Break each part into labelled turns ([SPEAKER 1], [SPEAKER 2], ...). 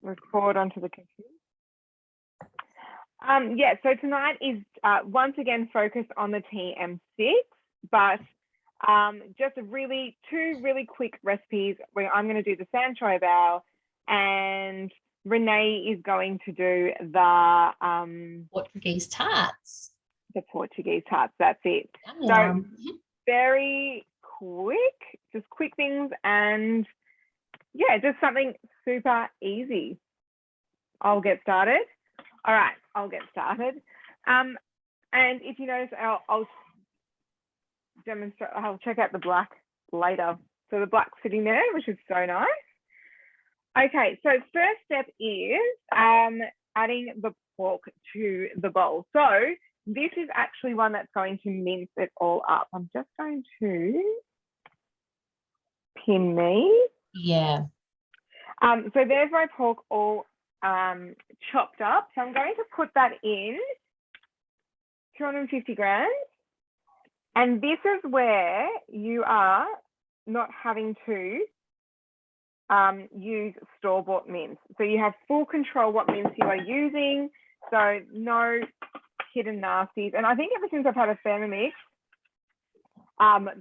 [SPEAKER 1] record onto the computer. Yeah, so tonight is once again focused on the TM6, but just two really quick recipes where I'm going to do the San Choy Bau and Renee is going to do the
[SPEAKER 2] Porteguese Tarts.
[SPEAKER 1] The Porteguese Tarts, that's it.
[SPEAKER 2] Yum.
[SPEAKER 1] So very quick, just quick things, and yeah, just something super easy. I'll get started. All right, I'll get started. And if you notice, I'll demonstrate, I'll check out the black later. So the black's sitting there, which is so nice. Okay, so first step is adding the pork to the bowl. So this is actually one that's going to mince it all up. I'm just going to pin me.
[SPEAKER 2] Yeah.
[SPEAKER 1] So there's my pork all chopped up. So I'm going to put that in 250 grams. And this is where you are not having to use store-bought mince. So you have full control what mince you are using. So no hidden nasties. And I think ever since I've had a Thermomix,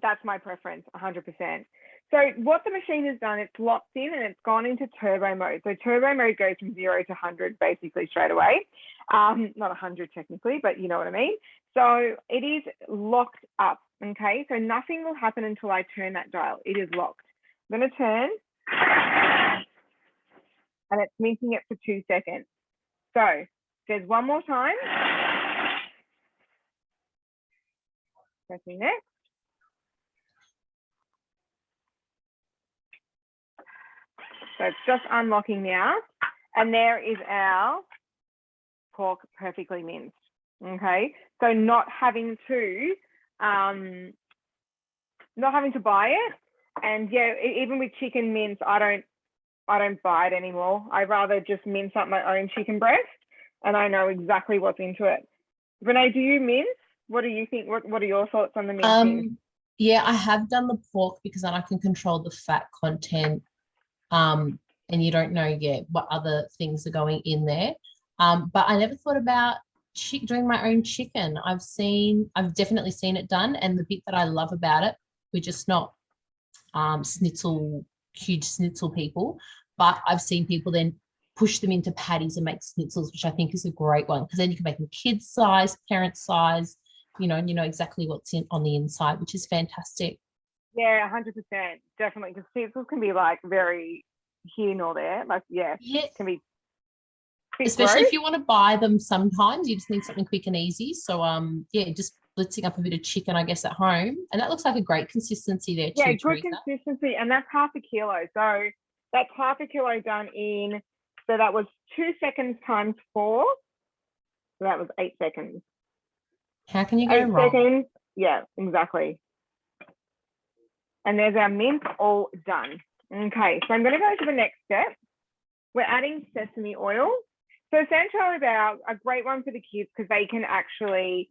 [SPEAKER 1] that's my preference, 100%. So what the machine has done, it's locked in and it's gone into turbo mode. So turbo mode goes from 0 to 100 basically straight away. Not 100 technically, but you know what I mean. So it is locked up, okay? So nothing will happen until I turn that dial. It is locked. I'm going to turn and it's minting it for 2 seconds. So there's one more time. Pressing next. So it's just unlocking now. And there is our pork perfectly minced. Okay. So not having to buy it. And yeah, even with chicken mince, I don't buy it anymore. I rather just mince up my own chicken breast and I know exactly what's into it. Renee, do you mince? What do you think? What are your thoughts on the mincing?
[SPEAKER 2] Yeah, I have done the pork because then I can control the fat content. And you don't know yet what other things are going in there. But I never thought about doing my own chicken. I've definitely seen it done. And the bit that I love about it, we're just not huge schnitzel people, but I've seen people then push them into patties and make schnitzels, which I think is a great one because then you can make them kids size, parent size, and you know exactly what's on the inside, which is fantastic.
[SPEAKER 1] Yeah, 100%, definitely, because schnitzels can be like very here nor there, like yeah. Can be
[SPEAKER 2] especially if you want to buy them. Sometimes you just need something quick and easy. So yeah, just blitzing up a bit of chicken, I guess, at home, and that looks like a great consistency there too.
[SPEAKER 1] Yeah, good
[SPEAKER 2] Teresa.
[SPEAKER 1] consistency, and that's half a kilo. So that's half a kilo done in. So that was 2 seconds times 4. So that was 8 seconds.
[SPEAKER 2] How can you go
[SPEAKER 1] 8
[SPEAKER 2] wrong?
[SPEAKER 1] seconds. Yeah, exactly. And there's our mince all done. Okay, so I'm going to go to the next step. We're adding sesame oil. So San Choy Bau, a great one for the kids because they can actually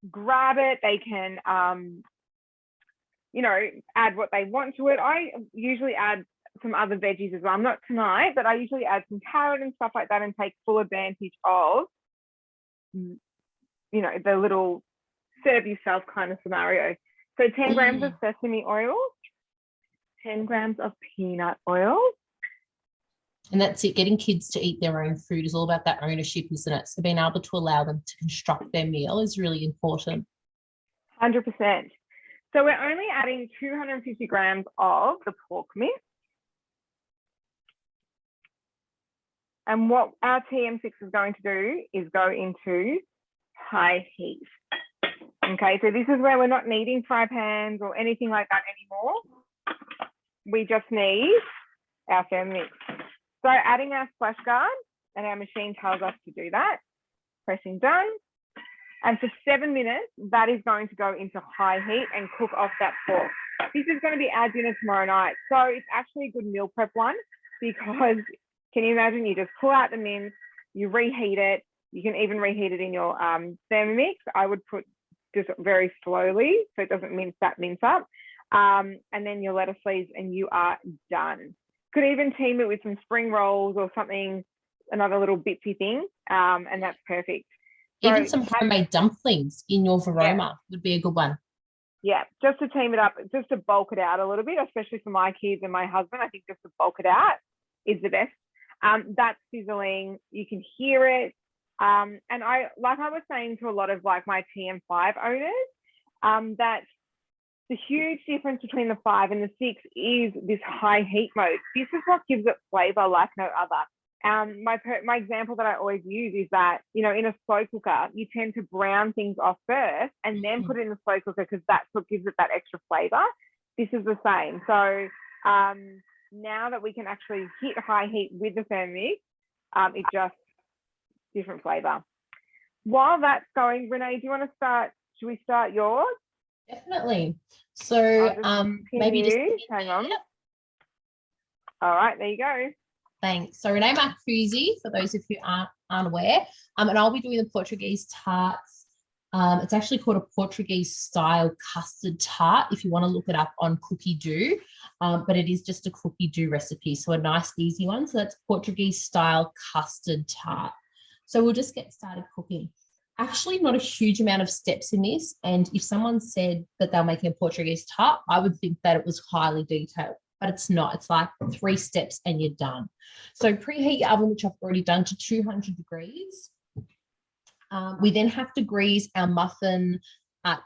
[SPEAKER 1] grab it. They can, add what they want to it. I usually add some other veggies as well. I'm not tonight, but I usually add some carrot and stuff like that and take full advantage of, the little serve yourself kind of scenario. So 10 grams of sesame oil, 10 grams of peanut oil.
[SPEAKER 2] And that's it. Getting kids to eat their own food is all about that ownership, isn't it? So being able to allow them to construct their meal is really important.
[SPEAKER 1] 100%. So we're only adding 250 grams of the pork mince. And what our TM6 is going to do is go into high heat. Okay, so this is where we're not needing fry pans or anything like that anymore. We just need our Thermomix. So adding our splash guard, and our machine tells us to do that. Pressing done. And for 7 minutes, that is going to go into high heat and cook off that pork. This is going to be our dinner tomorrow night. So it's actually a good meal prep one because can you imagine you just pull out the mince, you reheat it. You can even reheat it in your Thermomix. I would put just very slowly so it doesn't mince up. And then your lettuce leaves and you are done. Could even team it with some spring rolls or something, another little bitsy thing, and that's perfect.
[SPEAKER 2] Even some homemade dumplings in your Varoma would be a good one.
[SPEAKER 1] Yeah, just to team it up, just to bulk it out a little bit, especially for my kids and my husband. I think just to bulk it out is the best. That's sizzling. You can hear it. And I was saying to a lot of like my TM5 owners, that the huge difference between the 5 and the 6 is this high heat mode. This is what gives it flavor like no other. My example that I always use is that, you know, in a slow cooker, you tend to brown things off first and then put it in the slow cooker because that's what gives it that extra flavor. This is the same. So now that we can actually hit high heat with the Thermomix, it just different flavor. While that's going, Renee, do you want to start? Should we start yours?
[SPEAKER 2] Definitely. So maybe just
[SPEAKER 1] hang on. All right, there you go.
[SPEAKER 2] Thanks. So Renee Marcuzzi, for those of you aren't aware, and I'll be doing the Porteguese tarts. It's actually called a Portuguese style custard tart if you want to look it up on Cookie Dough, but it is just a Cookie Dough recipe, so a nice easy one. So that's Portuguese style custard tart. So we'll just get started cooking. Actually, not a huge amount of steps in this, and if someone said that they're making a Portuguese tart, I would think that it was highly detailed. But it's not. It's like 3 steps and you're done. So preheat your oven, which I've already done, to 200 degrees. We then have to grease our muffin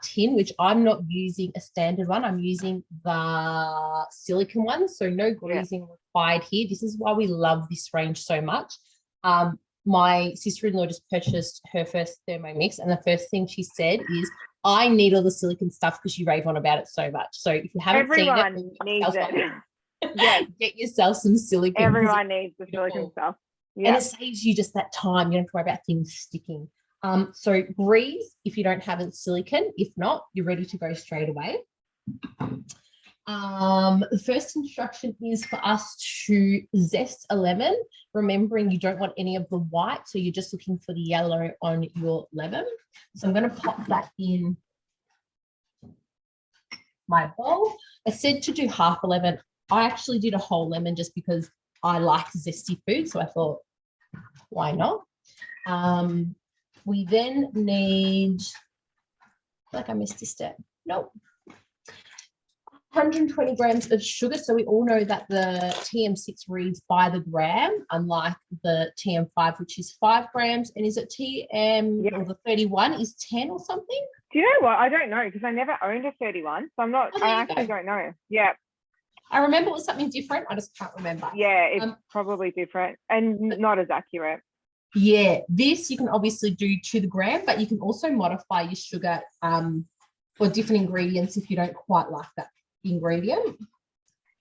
[SPEAKER 2] tin, which I'm not using a standard one. I'm using the silicone one. So no greasing required here. This is why we love this range so much. My sister-in-law just purchased her first Thermomix, and the first thing she said is, I need all the silicone stuff because you rave on about it so much. So if you haven't seen it,
[SPEAKER 1] needs it. Yeah,
[SPEAKER 2] get yourself some silicone.
[SPEAKER 1] Everyone needs the silicone stuff. Yeah.
[SPEAKER 2] And it saves you just that time. You don't have to worry about things sticking. So grease if you don't have a silicone. If not, you're ready to go straight away. The first instruction is for us to zest a lemon, remembering you don't want any of the white, so you're just looking for the yellow on your lemon. So I'm going to pop that in my bowl. I said to do half a lemon. I actually did a whole lemon just because I like zesty food, so I thought, why not? We then need, I feel like I missed a step. Nope. 120 grams of sugar. So we all know that the TM6 reads by the gram, unlike the TM5, which is 5 grams. And is it TM or the 31 is 10 or something?
[SPEAKER 1] Do you know what? I don't know because I never owned a 31. So I'm not, I actually don't know. Yeah.
[SPEAKER 2] I remember it was something different. I just can't remember.
[SPEAKER 1] Yeah, it's probably different and not as accurate.
[SPEAKER 2] Yeah, this you can obviously do to the gram, but you can also modify your sugar for different ingredients if you don't quite like that ingredient.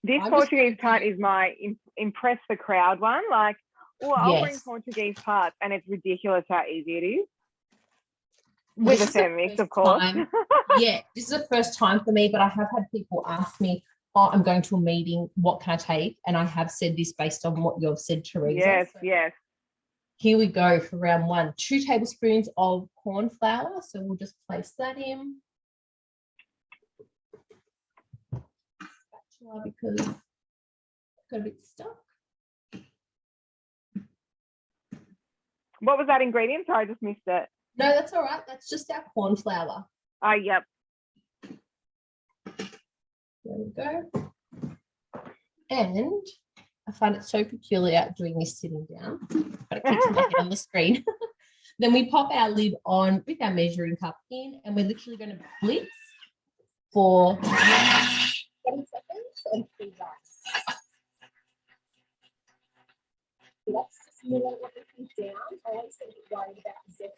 [SPEAKER 1] This Portuguese tart is my impress the crowd one. Like, I'll bring Portuguese tarts, and it's ridiculous how easy it is. With a Thermomix, of course.
[SPEAKER 2] Yeah, this is the first time for me, but I have had people ask me, oh, I'm going to a meeting, what can I take? And I have said this based on what you've said, Teresa.
[SPEAKER 1] Yes, yes.
[SPEAKER 2] Here we go for round 1. 2 tablespoons of corn flour. So we'll just place that in. Spatula because it's got a bit stuck.
[SPEAKER 1] What was that ingredient? Sorry, I just missed it.
[SPEAKER 2] No, that's all right. That's just our corn flour.
[SPEAKER 1] Oh, yep.
[SPEAKER 2] There we go. And I find it so peculiar doing this sitting down, but it keeps my head on the screen. Then we pop our lid on with our measuring cup in, and we're literally going to blitz for 20 seconds and freeze up. Let's just move everything down. I always get worried about the zest,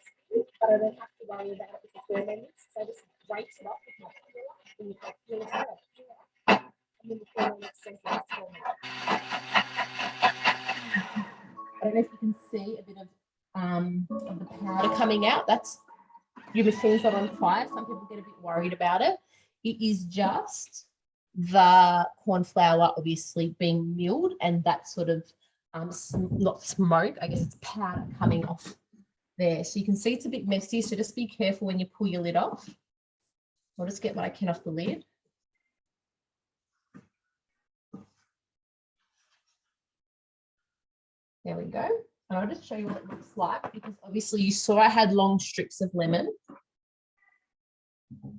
[SPEAKER 2] but I don't have to worry about it with the Thermomix. So I just break it up with my finger, and you can feel it out. And then the Thermomix says that's for me. I don't know if you can see a bit of the powder coming out. That's your machine's not on fire. Some people get a bit worried about it. It is just the corn flour obviously being milled, and that sort of not smoke, I guess it's powder coming off there. So you can see it's a bit messy, so just be careful when you pull your lid off. I'll just get what I can off the lid. There we go. And I'll just show you what it looks like because obviously you saw I had long strips of lemon.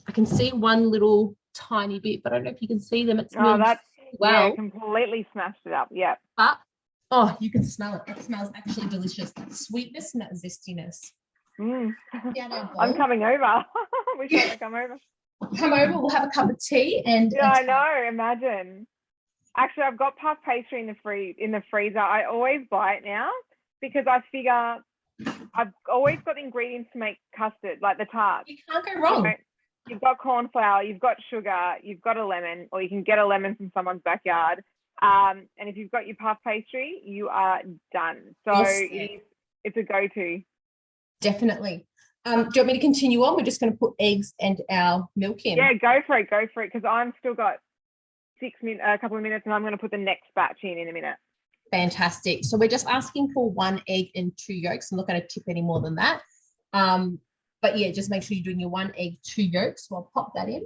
[SPEAKER 2] I can see one little tiny bit, but I don't know if you can see them. It's milled
[SPEAKER 1] that's
[SPEAKER 2] well.
[SPEAKER 1] yeah, completely smashed it up. Yeah.
[SPEAKER 2] But oh, you can smell it. It smells actually delicious. That sweetness and that zestiness.
[SPEAKER 1] I'm coming over. Wish I could come over.
[SPEAKER 2] Come over. We'll have a cup of tea and
[SPEAKER 1] yeah, I know. Imagine. Actually, I've got puff pastry in the freezer. I always buy it now because I figure I've always got ingredients to make custard, like the tarts.
[SPEAKER 2] You can't go wrong.
[SPEAKER 1] You know, you've got corn flour, you've got sugar, you've got a lemon, or you can get a lemon from someone's backyard. And if you've got your puff pastry, you are done. So it's a go-to.
[SPEAKER 2] Definitely. Do you want me to continue on? We're just going to put eggs and our milk in.
[SPEAKER 1] Yeah, go for it, because I'm still got a couple of minutes, and I'm going to put the next batch in a minute.
[SPEAKER 2] Fantastic. So we're just asking for 1 egg and 2 yolks. I'm not going to tip any more than that. But yeah, just make sure you're doing your 1 egg, 2 yolks. So I'll pop that in.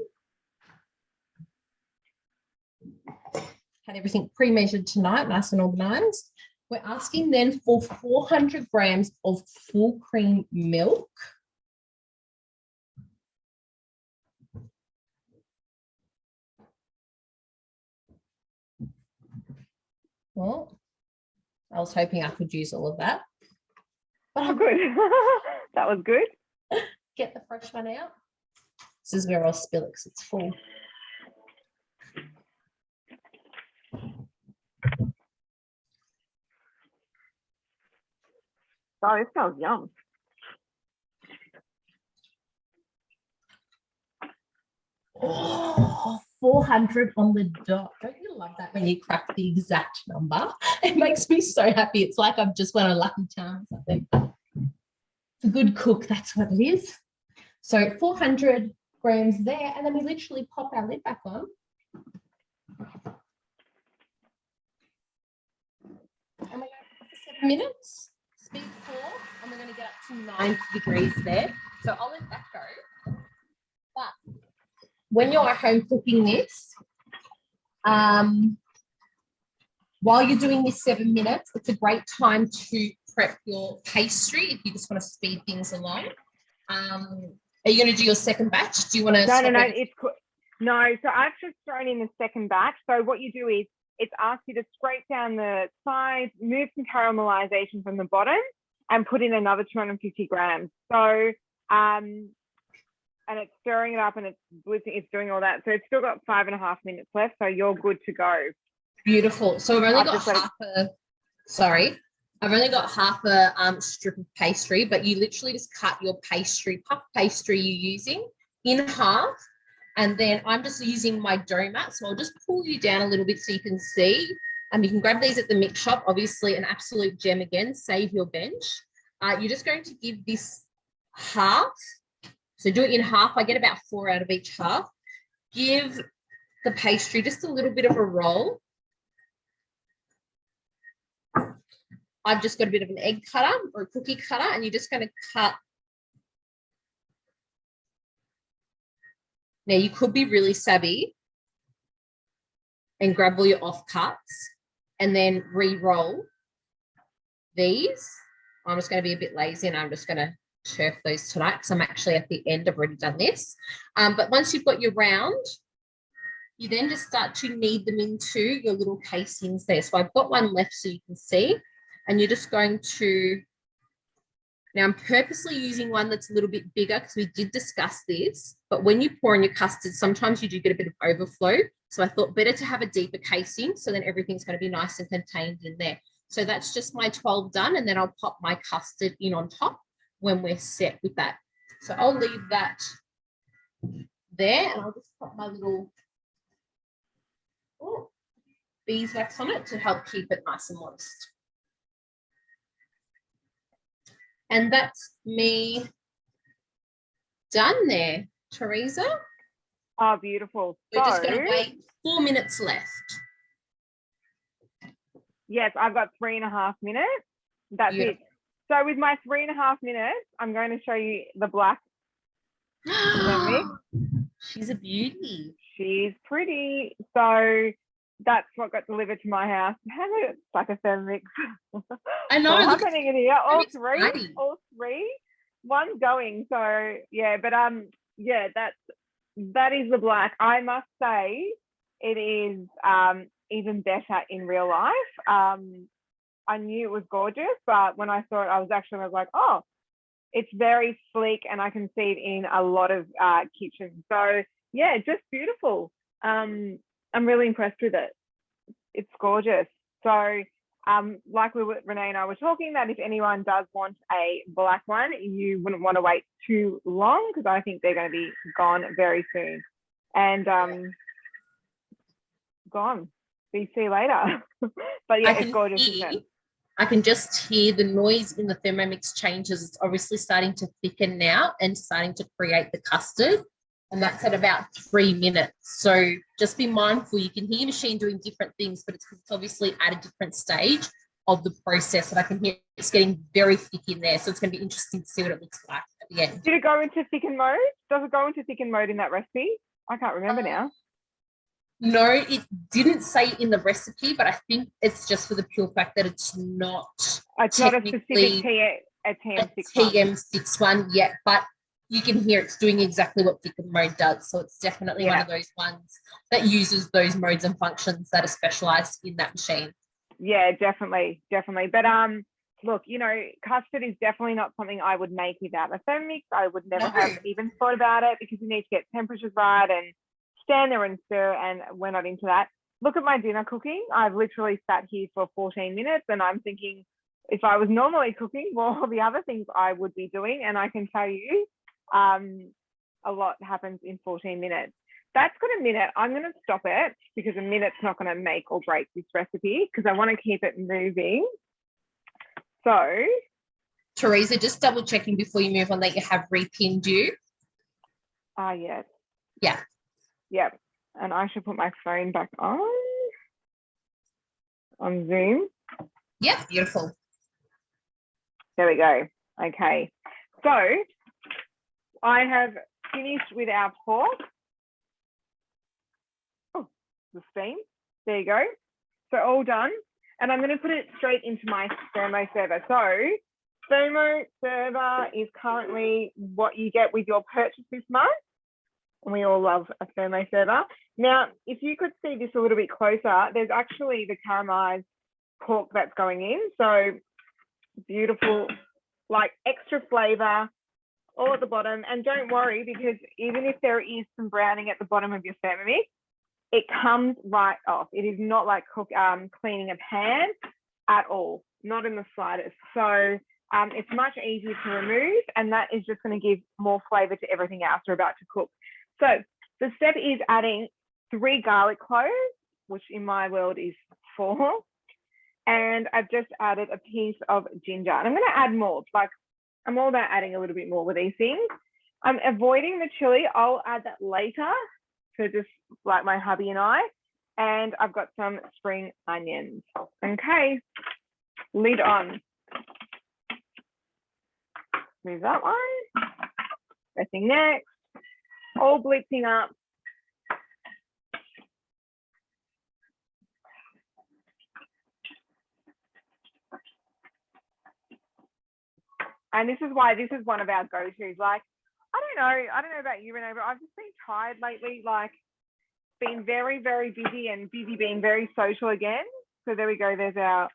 [SPEAKER 2] Had everything pre-measured tonight, nice and organized. We're asking then for 400 grams of full cream milk. Well, I was hoping I could use all of that.
[SPEAKER 1] Oh, good. That was good.
[SPEAKER 2] Get the fresh one out. This is where I'll spill it because it's full.
[SPEAKER 1] Oh, it smells yum.
[SPEAKER 2] Oh, 400 on the dot. Don't you love that when you crack the exact number? It makes me so happy. It's like I've just won a lucky charm or something. It's a good cook, that's what it is. So 400 grams there, and then we literally pop our lid back on. And we're going to cook for 7 minutes, speed 4, and we're going to get up to 90 degrees there. So I'll let that go. But when you're at home cooking this, while you're doing this 7 minutes, it's a great time to prep your pastry if you just want to speed things along. Are you going to do your second batch? Do you want to?
[SPEAKER 1] No. So I've just thrown in the second batch. So what you do is it's asked you to scrape down the sides, move some caramelization from the bottom, and put in another 250 grams. So and it's stirring it up and it's doing all that. So it's still got 5.5 minutes left. So you're good to go.
[SPEAKER 2] Beautiful. So I've only got half a strip of pastry, but you literally just cut your puff pastry you're using in half. And then I'm just using my dough mat. So I'll just pull you down a little bit so you can see. You can grab these at the mix shop. Obviously an absolute gem again, save your bench. You're just going to give this half. So do it in half. I get about 4 out of each half. Give the pastry just a little bit of a roll. I've just got a bit of an egg cutter or a cookie cutter, and you're just going to cut. Now, you could be really savvy and grab all your offcuts and then re-roll these. I'm just going to be a bit lazy and I'm just going to turf those tonight because I'm actually at the end. I've already done this. But once you've got your round, you then just start to knead them into your little casings there. So I've got one left so you can see. And you're just going to, now I'm purposely using one that's a little bit bigger because we did discuss this, but when you pour in your custard, sometimes you do get a bit of overflow. So I thought better to have a deeper casing so then everything's going to be nice and contained in there. So that's just my 12 done, and then I'll pop my custard in on top when we're set with that. So I'll leave that there and I'll just pop my little beeswax on it to help keep it nice and moist. And that's me done there, Teresa.
[SPEAKER 1] Oh, beautiful.
[SPEAKER 2] We're just going to wait 4 minutes left.
[SPEAKER 1] Yes, I've got 3.5 minutes. That's it. So with my 3.5 minutes, I'm going to show you the black.
[SPEAKER 2] She's a beauty.
[SPEAKER 1] She's pretty. So that's what got delivered to my house. It's like a Thermomix.
[SPEAKER 2] I know.
[SPEAKER 1] What's
[SPEAKER 2] Look,
[SPEAKER 1] happening in here? All
[SPEAKER 2] exciting.
[SPEAKER 1] three. One's going. So yeah, but yeah, that is the black. I must say, it is even better in real life. I knew it was gorgeous, but when I saw it, I was like, oh, it's very sleek, and I can see it in a lot of kitchens. So yeah, just beautiful. I'm really impressed with it. It's gorgeous. So like Renee and I were talking, that if anyone does want a black one, you wouldn't want to wait too long, because I think they're going to be gone very soon. And gone. See you later. But yeah, it's gorgeous, isn't it?
[SPEAKER 2] I can just hear the noise in the Thermomix changes. It's obviously starting to thicken now and starting to create the custard. And that's at about 3 minutes. So just be mindful. You can hear your machine doing different things, but it's obviously at a different stage of the process. And I can hear it's getting very thick in there. So it's going to be interesting to see what it looks like at the end.
[SPEAKER 1] Did it go into thicken mode? Does it go into thicken mode in that recipe? I can't remember now.
[SPEAKER 2] No, it didn't say in the recipe, but I think it's just for the pure fact that it's not.
[SPEAKER 1] It's not a specific
[SPEAKER 2] TM6 one yet, but you can hear it's doing exactly what thicken mode does. So it's definitely one of those ones that uses those modes and functions that are specialized in that machine.
[SPEAKER 1] Yeah, definitely. But look, custard is definitely not something I would make without a Thermomix. I would never have even thought about it, because you need to get temperatures right and stand there and stir, and we're not into that. Look at my dinner cooking. I've literally sat here for 14 minutes, and I'm thinking, if I was normally cooking, well, the other things I would be doing, and I can tell you a lot happens in 14 minutes. That's got a minute. I'm going to stop it, because a minute's not going to make or break this recipe, because I want to keep it moving. So,
[SPEAKER 2] Teresa, just double checking before you move on that you have repinned you.
[SPEAKER 1] Yes.
[SPEAKER 2] Yeah.
[SPEAKER 1] Yep. And I should put my phone back on Zoom.
[SPEAKER 2] Yep, beautiful.
[SPEAKER 1] There we go. Okay. So I have finished with our pork. Oh, the steam. There you go. So all done. And I'm going to put it straight into my thermo server. So thermo server is currently what you get with your purchase this month. And we all love a thermo server. Now, if you could see this a little bit closer, there's actually the caramelized pork that's going in. So beautiful, like extra flavor all at the bottom. And don't worry, because even if there is some browning at the bottom of your Thermomix, it comes right off. It is not like cleaning a pan at all, not in the slightest. So it's much easier to remove, and that is just going to give more flavor to everything else we're about to cook. So the step is adding 3 garlic cloves, which in my world is 4. And I've just added a piece of ginger. And I'm going to add more. Like, I'm all about adding a little bit more with these things. I'm avoiding the chili. I'll add that later, for just like my hubby and I. And I've got some spring onions. Okay, lid on. Move that one. Pressing next. All blitzing up. And this is why this is one of our go-tos. Like, I don't know about you, Renee, but I've just been tired lately, like been very, very busy, and busy being very social again. So there we go. There's our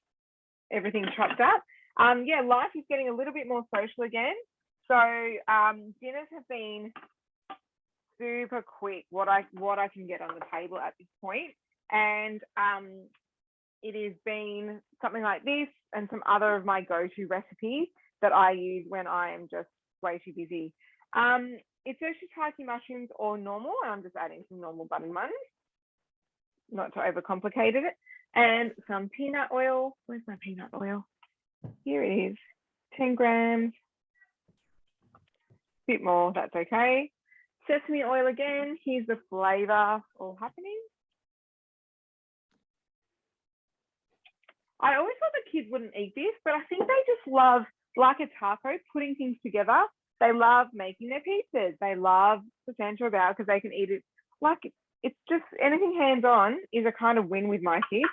[SPEAKER 1] everything chopped up. Yeah, life is getting a little bit more social again. So dinners have been super quick, what I can get on the table at this point. And it has been something like this and some other of my go-to recipes that I use when I am just way too busy. It's actually shiitake mushrooms or normal, and I'm just adding some normal button buns, not to overcomplicate it. And some peanut oil. Where's my peanut oil? Here it is, 10 grams. Bit more, that's okay. Sesame oil again. Here's the flavor all happening. I always thought the kids wouldn't eat this, but I think they just love, like a taco, putting things together. They love making their pizzas. They love the San Choy Bau because they can eat it like it's just anything hands-on is a kind of win with my kids.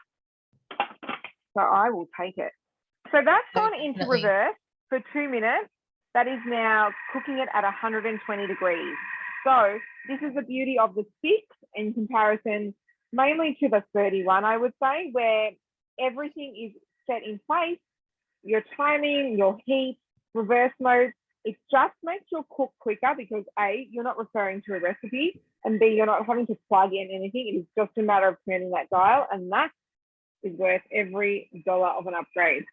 [SPEAKER 1] So I will take it. So that's
[SPEAKER 2] No,
[SPEAKER 1] gone into
[SPEAKER 2] definitely.
[SPEAKER 1] reverse for 2 minutes. That is now cooking it at 120 degrees. So this is the beauty of the 6 in comparison mainly to the 31, I would say, where everything is set in place. Your timing, your heat, reverse mode, it just makes your cook quicker because A, you're not referring to a recipe, and B, you're not having to plug in anything. It is just a matter of turning that dial, and that is worth every dollar of an upgrade.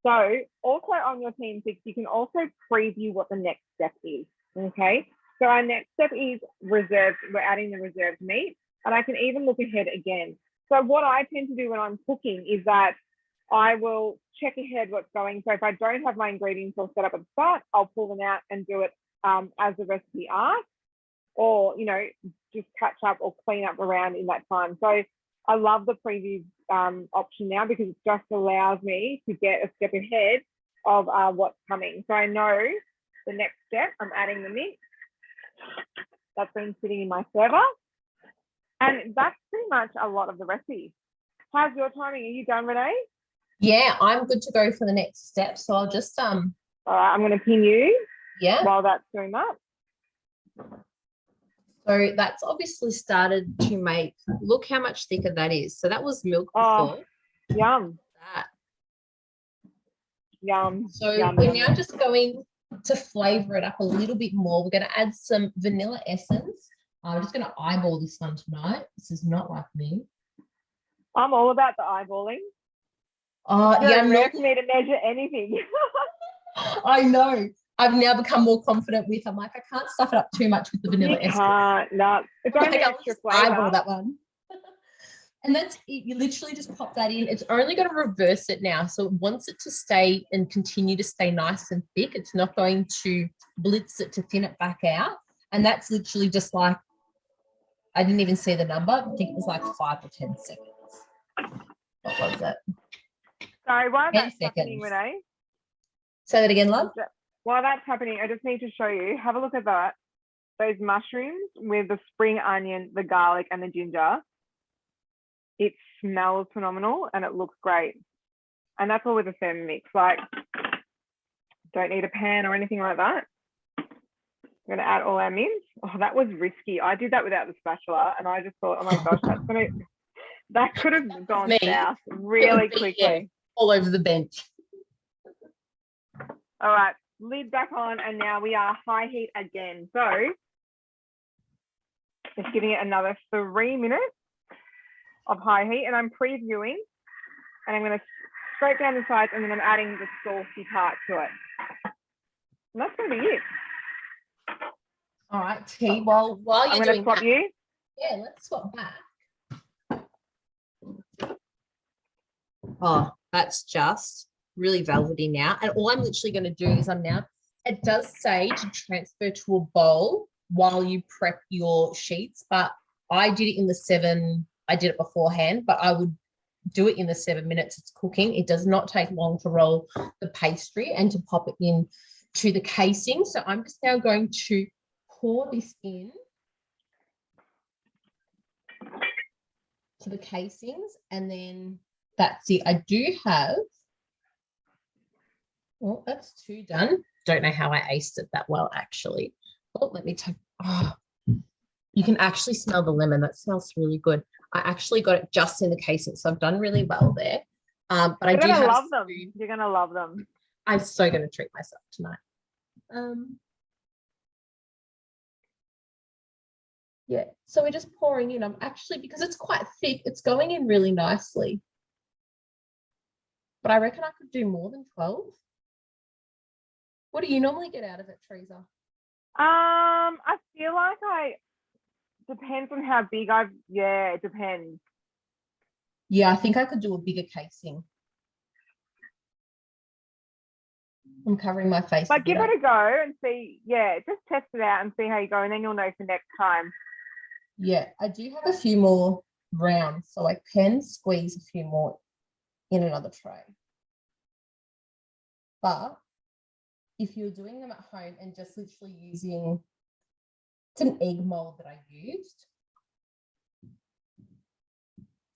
[SPEAKER 1] So also on your TM6, you can also preview what the next step is, okay? So our next step is reserved. We're adding the reserved meat, and I can even look ahead again. So what I tend to do when I'm cooking is that I will check ahead what's going. So if I don't have my ingredients all set up at the start, I'll pull them out and do it as the recipe asks, or, you know, just catch up or clean up around in that time. So I love the preview option now because it just allows me to get a step ahead of what's coming. So I know the next step, I'm adding the meat. That's been sitting in my server. And that's pretty much a lot of the recipe. How's your timing? Are you done, Renee?
[SPEAKER 2] Yeah, I'm good to go for the next step. So I'll just
[SPEAKER 1] All right, I'm going to pin you while that's doing that.
[SPEAKER 2] So that's obviously started to make, look how much thicker that is. So that was milk before.
[SPEAKER 1] Yum.
[SPEAKER 2] That.
[SPEAKER 1] Yum.
[SPEAKER 2] So
[SPEAKER 1] yum,
[SPEAKER 2] we're
[SPEAKER 1] yum,
[SPEAKER 2] now
[SPEAKER 1] yum.
[SPEAKER 2] just going to flavor it up a little bit more. We're going to add some vanilla essence. I'm just going to eyeball this one tonight. This is not like me.
[SPEAKER 1] I'm all about the eyeballing.
[SPEAKER 2] Yeah,
[SPEAKER 1] Very rare for me to measure anything.
[SPEAKER 2] I know. I've now become more confident with. I'm like, I can't stuff it up too much with the vanilla essence.
[SPEAKER 1] No, it's only
[SPEAKER 2] Like,
[SPEAKER 1] extra
[SPEAKER 2] eyeball
[SPEAKER 1] flavor.
[SPEAKER 2] that one. And that's it. You literally just pop that in. It's only going to reverse it now. So it wants it to stay and continue to stay nice and thick. It's not going to blitz it to thin it back out. And that's literally just like, I didn't even see the number. I think it was like 5 or 10 seconds. What was it?
[SPEAKER 1] Sorry, while
[SPEAKER 2] 10
[SPEAKER 1] that's
[SPEAKER 2] seconds.
[SPEAKER 1] happening, Renee.
[SPEAKER 2] Say that again, love.
[SPEAKER 1] While that's happening, I just need to show you. Have a look at that. Those mushrooms with the spring onion, the garlic, and the ginger. It smells phenomenal and it looks great. And that's all with the Thermomix. Like, don't need a pan or anything like that. We're going to add all our mince. Oh, that was risky. I did that without the spatula, and I just thought, oh my gosh, that could have gone south really quickly.
[SPEAKER 2] Yeah, all over the bench.
[SPEAKER 1] All right, lid back on, and now we are high heat again. So just giving it another 3 minutes of high heat, and I'm previewing, and I'm going to scrape down the sides, and then I'm adding the saucy part to it. And that's going to be it.
[SPEAKER 2] All right, T. While you're doing
[SPEAKER 1] swap
[SPEAKER 2] that,
[SPEAKER 1] you.
[SPEAKER 2] Yeah, let's swap back. Oh, that's just really velvety now. And all I'm literally going to do is it does say to transfer to a bowl while you prep your sheets, but I did it in the 7, I did it beforehand, but I would do it in the 7 minutes it's cooking. It does not take long to roll the pastry and to pop it in to the casing. So I'm just now going to pour this in to the casings, and then that's it. I do have, well, that's 2 done. Don't know how I aced it that well, actually. Oh, let me take, you can actually smell the lemon. That smells really good. I actually got it just in the casing, so I've done really well there. But I do have
[SPEAKER 1] love them. You're going to love them.
[SPEAKER 2] I'm so going to treat myself tonight. Yeah, so we're just pouring in. I'm actually, because it's quite thick, it's going in really nicely. But I reckon I could do more than 12. What do you normally get out of it, Teresa?
[SPEAKER 1] I feel like depends on how big it depends.
[SPEAKER 2] Yeah, I think I could do a bigger casing. I'm covering my face.
[SPEAKER 1] But give it a go and see. Yeah, just test it out and see how you go, and then you'll know for next time.
[SPEAKER 2] Yeah, I do have a few more rounds, so I can squeeze a few more in another tray. But if you're doing them at home and just literally using It's an egg mold that I used.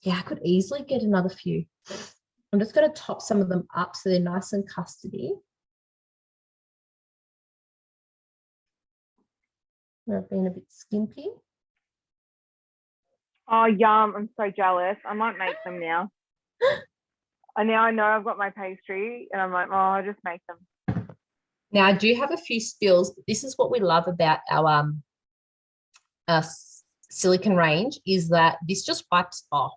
[SPEAKER 2] Yeah, I could easily get another few. I'm just going to top some of them up so they're nice and custardy. They've been a bit skimpy.
[SPEAKER 1] Oh, yum. I'm so jealous. I might make them now. And now I know I've got my pastry and I'm like, oh, I'll just make them.
[SPEAKER 2] Now I do have a few spills, but this is what we love about our silicone range is that this just wipes off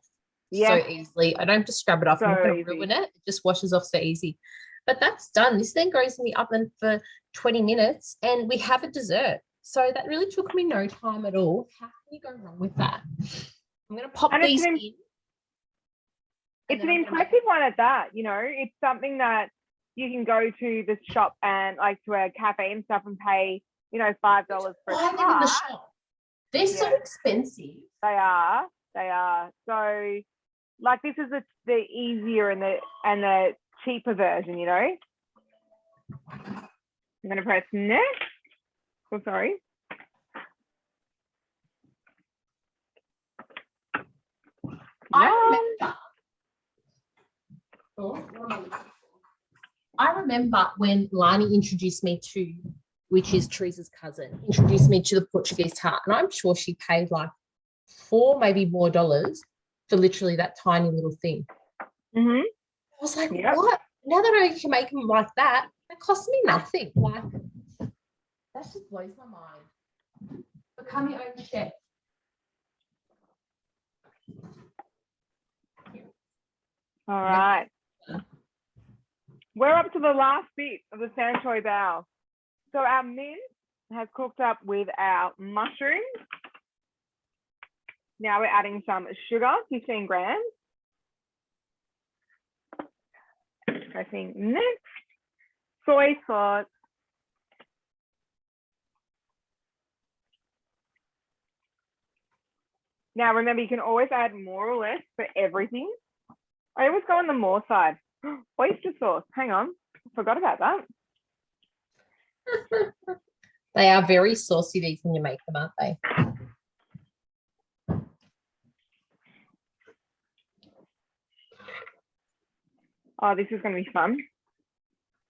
[SPEAKER 2] so easily. I don't have to scrub it off. I'm not going to ruin it. It just washes off so easy. But that's done. This then goes in the oven for 20 minutes and we have a dessert. So that really took me no time at all. How can you go wrong with that? I'm going to pop these in.
[SPEAKER 1] It's an impressive one at that, you know, it's something that you can go to the shop and like to a cafe and stuff and pay, you know, $5 for
[SPEAKER 2] buy them in the shop. They're so expensive.
[SPEAKER 1] They are. So like this is the easier and the cheaper version, you know. I'm gonna press next. Oh, sorry.
[SPEAKER 2] I remember when Lani introduced me to, which is Teresa's cousin, introduced me to the Porteguese tart, and I'm sure she paid like $4, maybe more dollars for literally that tiny little thing. I was like, what? Now that I can make them like that, that costs me nothing. Like, that just blows my mind. Become your own chef.
[SPEAKER 1] All right. We're up to the last bit of the San Choy Bau. So our mince has cooked up with our mushrooms. Now we're adding some sugar, 15 grams. Pressing next. Soy sauce. Now remember, you can always add more or less for everything. I always go on the more side. Oyster sauce. Hang on. I forgot about that.
[SPEAKER 2] They are very saucy, these, when you make them, aren't they?
[SPEAKER 1] Oh, this is going to be fun.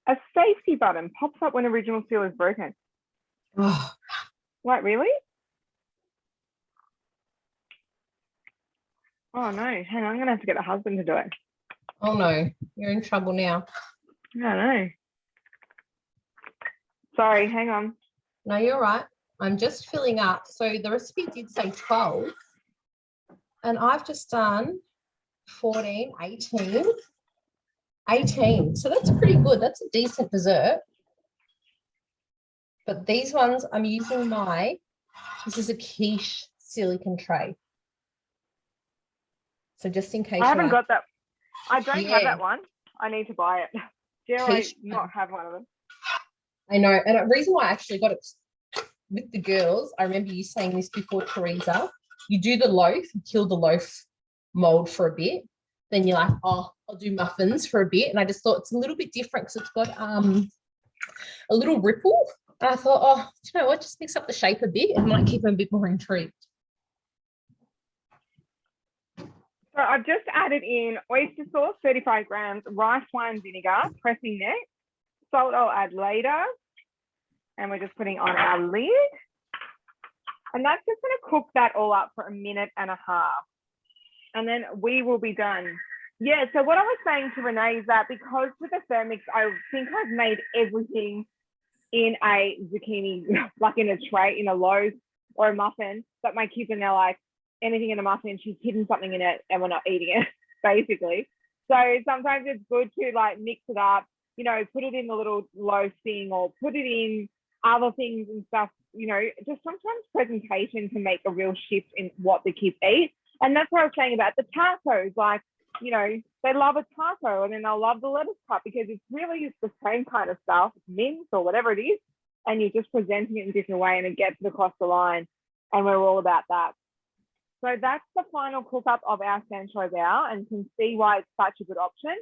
[SPEAKER 1] A safety button pops up when original seal is broken.
[SPEAKER 2] Oh.
[SPEAKER 1] What, really? Oh, no. Hang on. I'm going to have to get the husband to do it.
[SPEAKER 2] Oh, no. You're in trouble now.
[SPEAKER 1] I don't know. Sorry, hang on.
[SPEAKER 2] No, you're right. I'm just filling up. So the recipe did say 12. And I've just done 14, 18. 18. So that's pretty good. That's a decent dessert. But these ones, I'm using this is a quiche silicone tray. So just in case.
[SPEAKER 1] I haven't got that. I don't have that one. I need to buy it. Dare I not have one of them?
[SPEAKER 2] I know. And the reason why I actually got it with the girls, I remember you saying this before, Teresa, you do the loaf, you kill the loaf mold for a bit. Then you're like, oh, I'll do muffins for a bit. And I just thought it's a little bit different because it's got a little ripple. And I thought, oh, do you know what? Just mix up the shape a bit and might keep them a bit more intrigued.
[SPEAKER 1] So I've just added in oyster sauce, 35 grams, rice wine vinegar, pressing next. Salt I'll add later. And we're just putting on our lid. And that's just going to cook that all up for a minute and a half. And then we will be done. Yeah, so what I was saying to Renee is that because with the Thermomix, I think I've made everything in a zucchini, like in a tray, in a loaf or a muffin, but my kids are now like, anything in a muffin, she's hidden something in it and we're not eating it, basically. So sometimes it's good to like mix it up, you know, put it in the little loaf thing or put it in other things and stuff, you know, just sometimes presentation can make a real shift in what the kids eat. And that's what I was saying about the tacos, like, you know, they love a taco and then they'll love the lettuce cut because it's really the same kind of stuff, mince or whatever it is, and you're just presenting it in a different way and it gets across the line, and we're all about that. So that's the final cook up of our San Choy Bau, and can see why it's such a good option.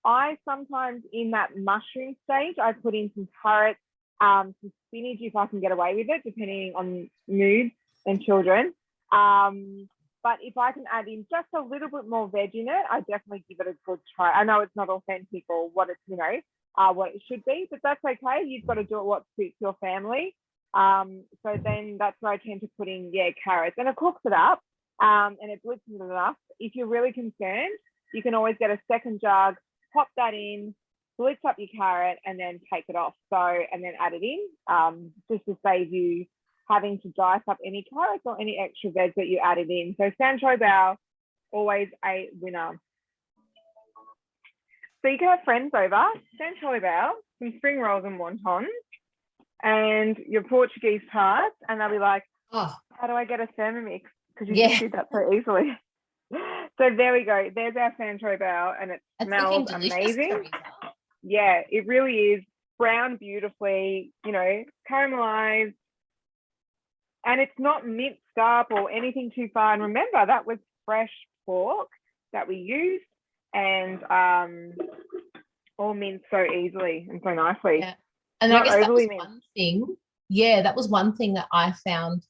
[SPEAKER 1] I sometimes in that mushroom stage, I put in some carrots some spinach if I can get away with it, depending on mood and children. But if I can add in just a little bit more veg in it, I definitely give it a good try. I know it's not authentic or what it's, what it should be, but that's okay. You've got to do it what suits your family. So then that's where I tend to put in, carrots, and it cooks it up, and it blitzes it enough. If you're really concerned, you can always get a second jug, pop that in, blitz up your carrot, and then take it off. And then add it in, just to save you having to dice up any carrots or any extra veg that you added in. So San Choy Bau, always a winner. So you can have friends over, San Choy Bau, some spring rolls and wontons, and your Porteguese tarts, and they'll be like,
[SPEAKER 2] Oh,
[SPEAKER 1] how do I get a Thermomix? Because you
[SPEAKER 2] Yeah.
[SPEAKER 1] just did that so easily. So there we go. There's our San Choy Bau, and it
[SPEAKER 2] it's
[SPEAKER 1] smells
[SPEAKER 2] looking delicious,
[SPEAKER 1] amazing.
[SPEAKER 2] Teresa.
[SPEAKER 1] Yeah, it really is. Browned beautifully, caramelized, and it's not minced up or anything too fine. Remember, that was fresh pork that we used, and all minced so easily and so nicely.
[SPEAKER 2] Yeah. And
[SPEAKER 1] Not
[SPEAKER 2] I guess that was
[SPEAKER 1] overly minced.
[SPEAKER 2] one thing. Yeah, that was one thing that I found.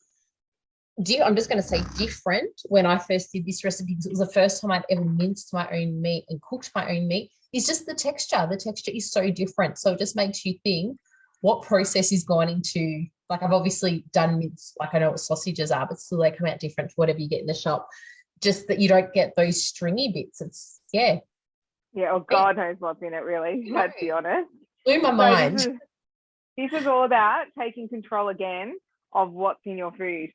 [SPEAKER 2] I'm just going to say different when I first did this recipe, because it was the first time I'd ever minced my own meat and cooked my own meat. It's just the texture. The texture is so different. So it just makes you think what process is gone into. Like, I've obviously done mince, like I know what sausages are, but still they come out different to whatever you get in the shop. Just that you don't get those stringy bits. It's
[SPEAKER 1] Yeah, oh God knows what's in it, really. Let's be honest.
[SPEAKER 2] blew my mind.
[SPEAKER 1] This is all about taking control again of what's in your food.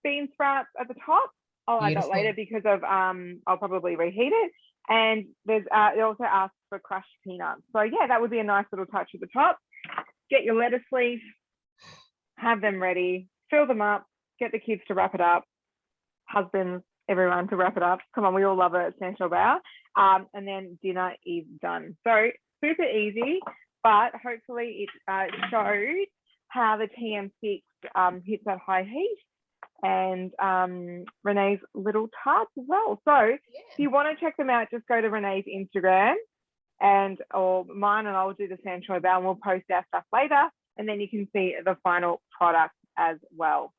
[SPEAKER 1] Bean sprouts at the top. I'll add that later because of I'll probably reheat it. And there's it also asks for crushed peanuts. So yeah, that would be a nice little touch at the top. Get your lettuce leaf, have them ready, fill them up, get the kids to wrap it up, husbands, everyone to wrap it up. Come on, we all love it at San Choy Bau. And then dinner is done. So super easy, but hopefully it showed how the TM6 hits that high heat, and Renee's little tarts as well. So if you want to check them out, just go to Renee's Instagram or mine, and I'll do the San Choy Bau, and we'll post our stuff later, and then you can see the final product as well.